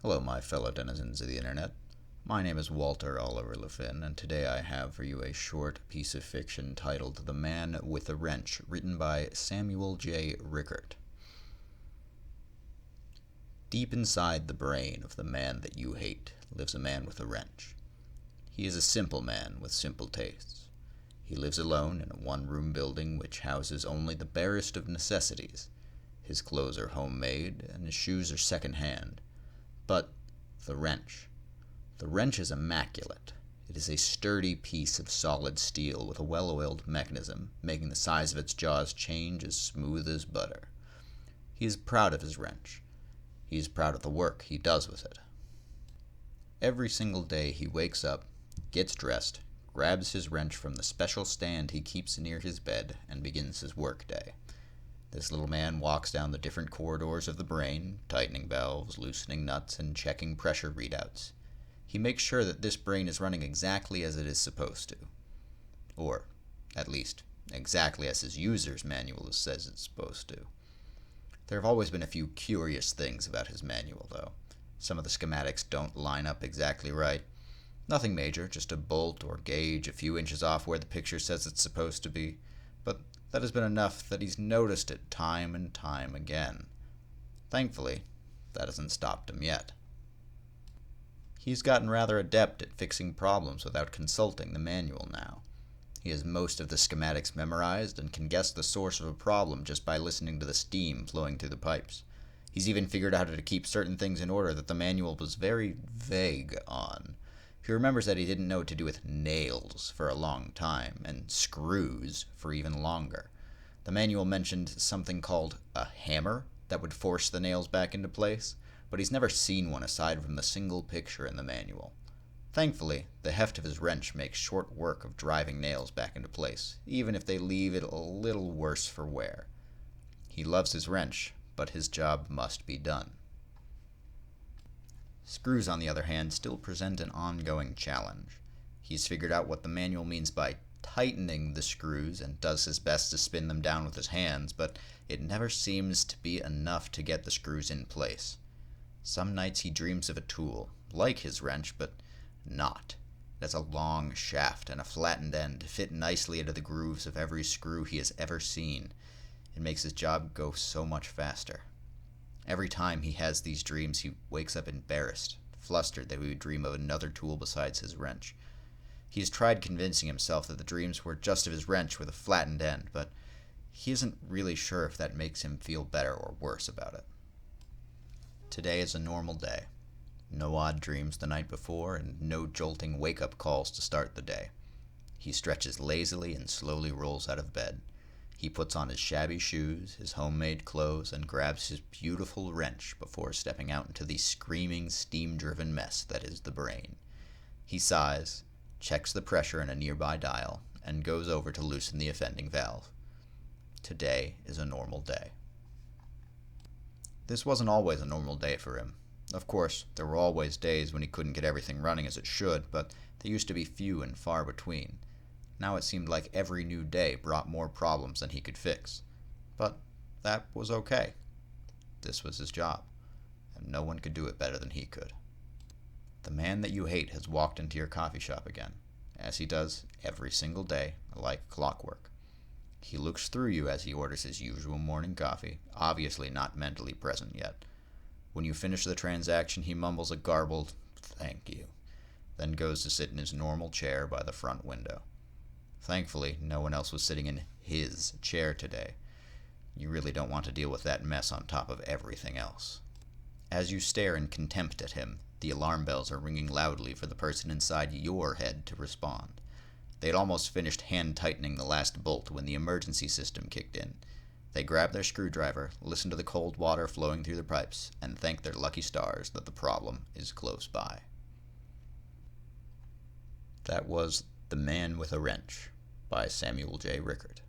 Hello, my fellow denizens of the internet. My name is Walter Olliver Lfen, and today I have for you a short piece of fiction titled The Man with a Wrench, written by Samuel J. Rickert. Deep inside the brain of the man that you hate lives a man with a wrench. He is a simple man with simple tastes. He lives alone in a one-room building which houses only the barest of necessities. His clothes are homemade, and his shoes are second-hand. But the wrench. The wrench is immaculate. It is a sturdy piece of solid steel with a well-oiled mechanism, making the size of its jaws change as smooth as butter. He is proud of his wrench. He is proud of the work he does with it. Every single day he wakes up, gets dressed, grabs his wrench from the special stand he keeps near his bed, and begins his work day. This little man walks down the different corridors of the brain, tightening valves, loosening nuts, and checking pressure readouts. He makes sure that this brain is running exactly as it is supposed to. Or, at least, exactly as his user's manual says it's supposed to. There have always been a few curious things about his manual, though. Some of the schematics don't line up exactly right. Nothing major, just a bolt or gauge a few inches off where the picture says it's supposed to be, but that has been enough that he's noticed it time and time again. Thankfully, that hasn't stopped him yet. He's gotten rather adept at fixing problems without consulting the manual now. He has most of the schematics memorized and can guess the source of a problem just by listening to the steam flowing through the pipes. He's even figured out how to keep certain things in order that the manual was very vague on. He remembers that he didn't know what to do with nails for a long time, and screws for even longer. The manual mentioned something called a hammer that would force the nails back into place, but he's never seen one aside from the single picture in the manual. Thankfully, the heft of his wrench makes short work of driving nails back into place, even if they leave it a little worse for wear. He loves his wrench, but his job must be done. Screws, on the other hand, still present an ongoing challenge. He's figured out what the manual means by tightening the screws and does his best to spin them down with his hands, but it never seems to be enough to get the screws in place. Some nights he dreams of a tool, like his wrench, but not. It has a long shaft and a flattened end to fit nicely into the grooves of every screw he has ever seen. It makes his job go so much faster. Every time he has these dreams, he wakes up embarrassed, flustered that he would dream of another tool besides his wrench. He has tried convincing himself that the dreams were just of his wrench with a flattened end, but he isn't really sure if that makes him feel better or worse about it. Today is a normal day. No odd dreams the night before, and no jolting wake-up calls to start the day. He stretches lazily and slowly rolls out of bed. He puts on his shabby shoes, his homemade clothes, and grabs his beautiful wrench before stepping out into the screaming, steam-driven mess that is the brain. He sighs, checks the pressure in a nearby dial, and goes over to loosen the offending valve. Today is a normal day. This wasn't always a normal day for him. Of course, there were always days when he couldn't get everything running as it should, but they used to be few and far between. Now it seemed like every new day brought more problems than he could fix. But that was okay. This was his job, and no one could do it better than he could. The man that you hate has walked into your coffee shop again, as he does every single day, like clockwork. He looks through you as he orders his usual morning coffee, obviously not mentally present yet. When you finish the transaction, he mumbles a garbled, "Thank you," then goes to sit in his normal chair by the front window. Thankfully, no one else was sitting in his chair today. You really don't want to deal with that mess on top of everything else. As you stare in contempt at him, the alarm bells are ringing loudly for the person inside your head to respond. They had almost finished hand-tightening the last bolt when the emergency system kicked in. They grab their screwdriver, listen to the cold water flowing through the pipes, and thank their lucky stars that the problem is close by. That was The Man with a Wrench by Samuel J. Rickert.